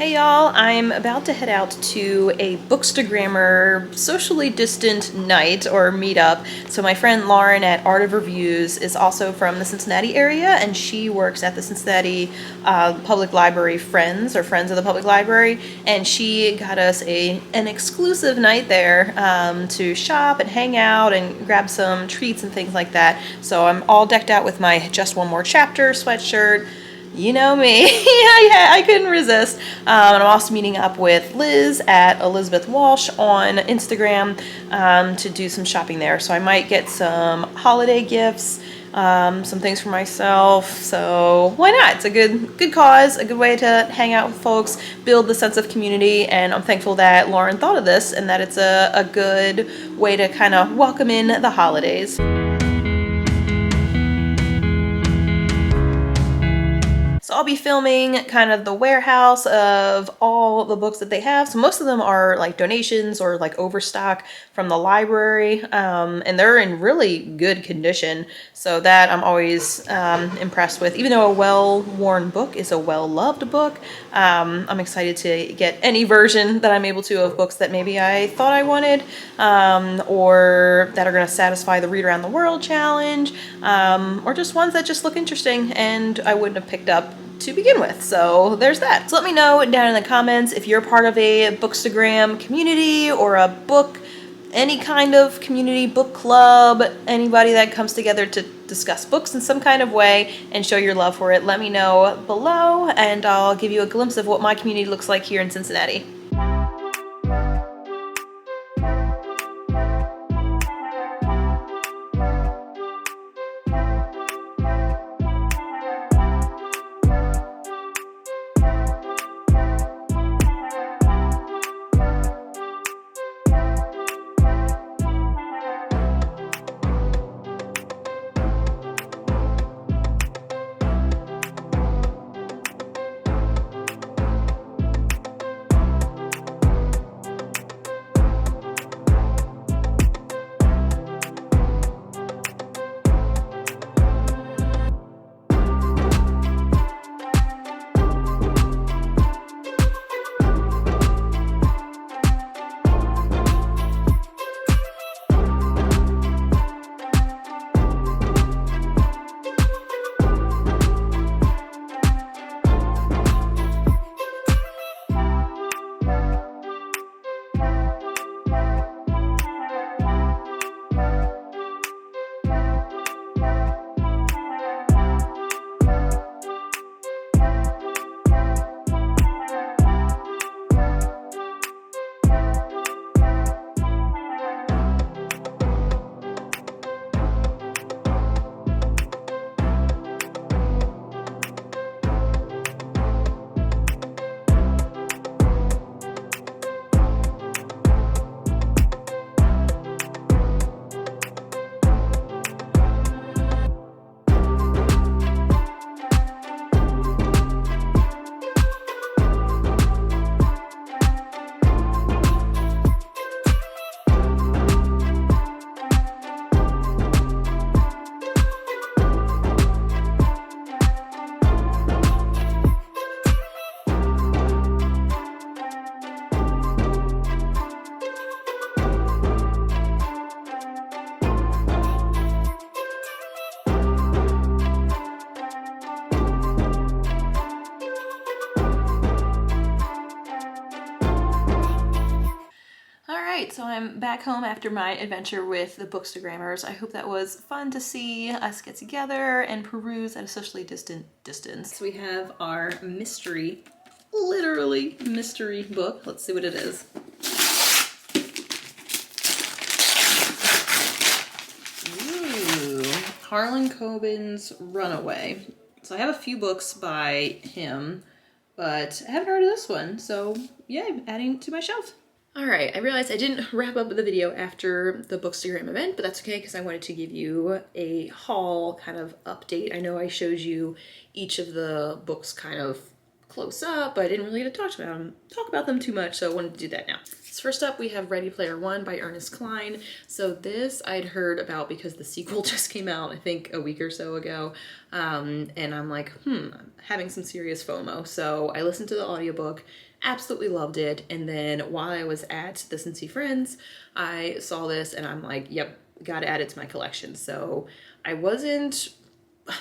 Hey y'all, I'm about to head out to a Bookstagrammer socially distant night or meetup. So my friend Lauren at Art of Reviews is also from the Cincinnati area, and she works at the Cincinnati Public Library Friends, or Friends of the Public Library, and she got us an exclusive night there to shop and hang out and grab some treats and things like that. So I'm all decked out with my Just One More Chapter sweatshirt. You know me. Yeah, I couldn't resist. And I'm also meeting up with Liz at Elizabeth Walsh on Instagram to do some shopping there. So I might get some holiday gifts, some things for myself. So why not? It's a good cause, a good way to hang out with folks, build the sense of community. And I'm thankful that Lauren thought of this and that it's a good way to kind of welcome in the holidays. So I'll be filming kind of the warehouse of all the books that they have. So most of them are like donations or like overstock from the library, and they're in really good condition. So that I'm always impressed with. Even though a well-worn book is a well-loved book, I'm excited to get any version that I'm able to of books that maybe I thought I wanted, or that are going to satisfy the Read Around the World challenge, or just ones that just look interesting and I wouldn't have picked up to begin with. So there's that. So let me know down in the comments if you're part of a Bookstagram community or a book, any kind of community, book club, anybody that comes together to discuss books in some kind of way and show your love for it. Let me know below and I'll give you a glimpse of what my community looks like here in Cincinnati. So I'm back home after my adventure with the Bookstagrammers. I hope that was fun to see us get together and peruse at a socially distant distance. So we have our mystery, literally mystery book. Let's see what it is. Ooh, Harlan Coben's Runaway. So I have a few books by him, but I haven't heard of this one. So yeah, adding to my shelf. Alright, I realized I didn't wrap up the video after the Bookstagram event, but that's okay because I wanted to give you a haul kind of update. I know I showed you each of the books kind of close up, but I didn't really get to talk about them too much, so I wanted to do that now. So first up, we have Ready Player One by Ernest Cline. So this I'd heard about because the sequel just came out, I think a week or so ago. And I'm like, I'm having some serious FOMO. So I listened to the audiobook, absolutely loved it. And then while I was at the Cincy Friends, I saw this and I'm like, yep, gotta add it to my collection. So I wasn't,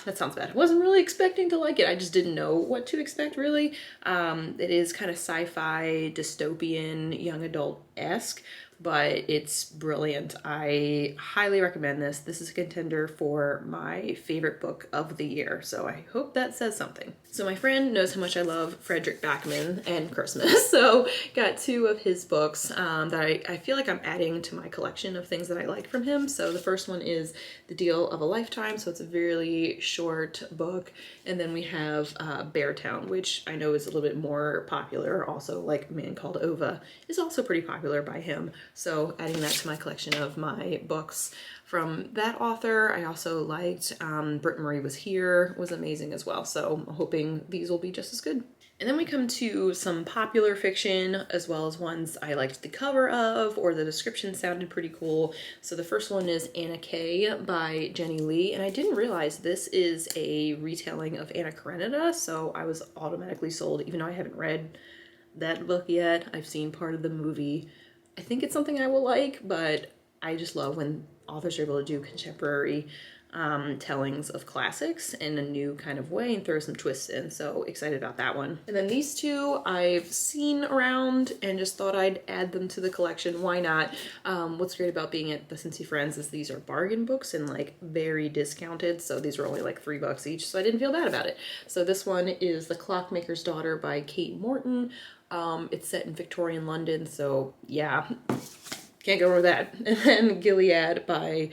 that sounds bad, I wasn't really expecting to like it. I just didn't know what to expect, really. It is kind of sci-fi, dystopian, young adult-esque, but it's brilliant. I highly recommend this. This is a contender for my favorite book of the year, so I hope that says something. So my friend knows how much I love Fredrik Backman and Christmas, so got two of his books that I feel like I'm adding to my collection of things that I like from him. So the first one is The Deal of a Lifetime, so it's a really short book, and then we have Beartown, which I know is a little bit more popular. Also, like A Man Called Ova is also pretty popular by him. So adding that to my collection of my books from that author. I also liked Britt Marie Was Here, was amazing as well. So I'm hoping these will be just as good. And then we come to some popular fiction, as well as ones I liked the cover of, or the description sounded pretty cool. So the first one is Anna K by Jenny Lee, and I didn't realize this is a retelling of Anna Karenina, so I was automatically sold, even though I haven't read that book yet. I've seen part of the movie. I think it's something I will like, but I just love when authors are able to do contemporary tellings of classics in a new kind of way and throw some twists in. So excited about that one. And then these two I've seen around and just thought I'd add them to the collection. Why not? What's great about being at the Cincy Friends is these are bargain books and like very discounted. So these are only like $3 each. So I didn't feel bad about it. So this one is The Clockmaker's Daughter by Kate Morton. It's set in Victorian London. So yeah, can't go wrong with that. And then Gilead by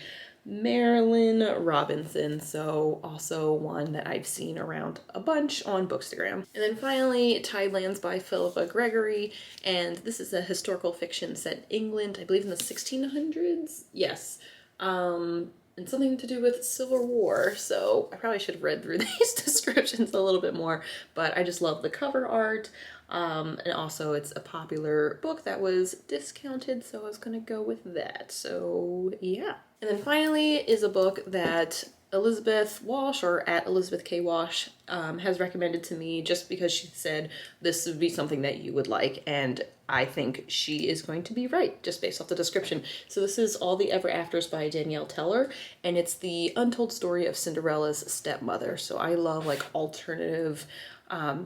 Marilynne Robinson, so also one that I've seen around a bunch on Bookstagram. And then finally, Tidelands by Philippa Gregory, and this is a historical fiction set in England, I believe in the 1600s? Yes. And something to do with Civil War, so I probably should have read through these descriptions a little bit more, but I just love the cover art. And also it's a popular book that was discounted, so I was gonna go with that. So yeah. And then finally is a book that Elizabeth Walsh, or at Elizabeth K. Walsh, has recommended to me just because she said this would be something that you would like, and I think she is going to be right just based off the description. So this is All the Ever Afters by Danielle Teller, and it's the untold story of Cinderella's stepmother. So I love like alternative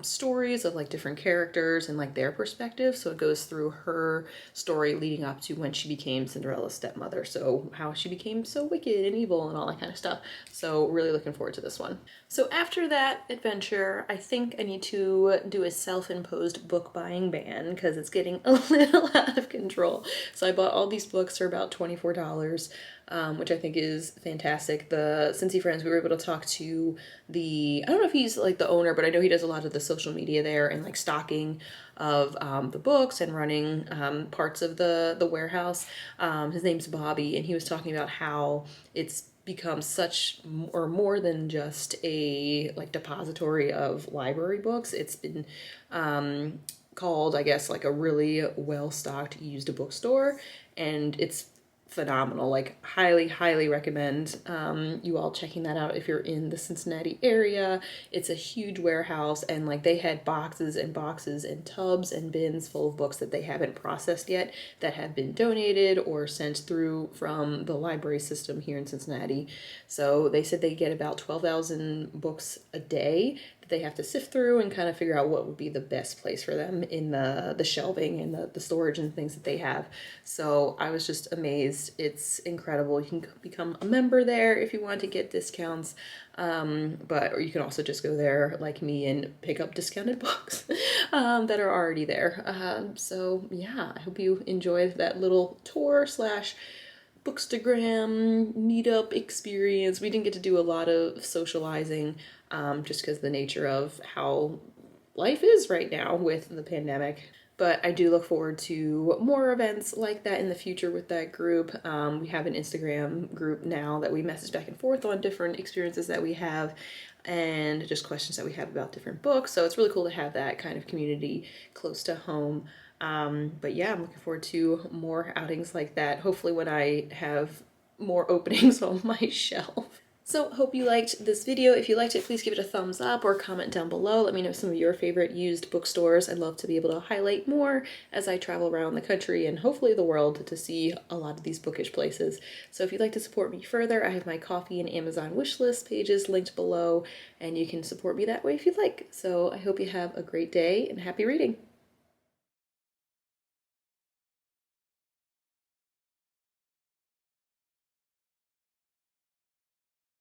stories of like different characters and like their perspective. So it goes through her story leading up to when she became Cinderella's stepmother. So how she became so wicked and evil and all that kind of stuff. So really looking forward to this one. So after that adventure, I think I need to do a self-imposed book buying ban because it's getting a little out of control. So I bought all these books for about $24. Which I think is fantastic. The Cincy Friends, we were able to talk to I don't know if he's like the owner, but I know he does a lot of the social media there and like stocking of the books and running parts of the warehouse. His name's Bobby, and he was talking about how it's become such or more than just a like depository of library books. It's been called, I guess, like a really well-stocked used bookstore, and it's phenomenal. Like highly recommend you all checking that out if you're in the Cincinnati area. It's a huge warehouse, and like they had boxes and boxes and tubs and bins full of books that they haven't processed yet that have been donated or sent through from the library system here in Cincinnati. So they said they get about 12,000 books a day that they have to sift through and kind of figure out what would be the best place for them in the shelving and the storage and things that they have. So I was just amazed. It's incredible. You can become a member there if you want to get discounts, or you can also just go there like me and pick up discounted books that are already there. So yeah, I hope you enjoyed that little tour slash Bookstagram meetup experience. We didn't get to do a lot of socializing just because of the nature of how life is right now with the pandemic. But I do look forward to more events like that in the future with that group. We have an Instagram group now that we message back and forth on different experiences that we have and just questions that we have about different books. So it's really cool to have that kind of community close to home. But yeah, I'm looking forward to more outings like that. Hopefully when I have more openings on my shelf. So hope you liked this video. If you liked it, please give it a thumbs up or comment down below. Let me know some of your favorite used bookstores. I'd love to be able to highlight more as I travel around the country and hopefully the world to see a lot of these bookish places. So if you'd like to support me further, I have my Ko-fi and Amazon wishlist pages linked below, and you can support me that way if you'd like. So I hope you have a great day and happy reading.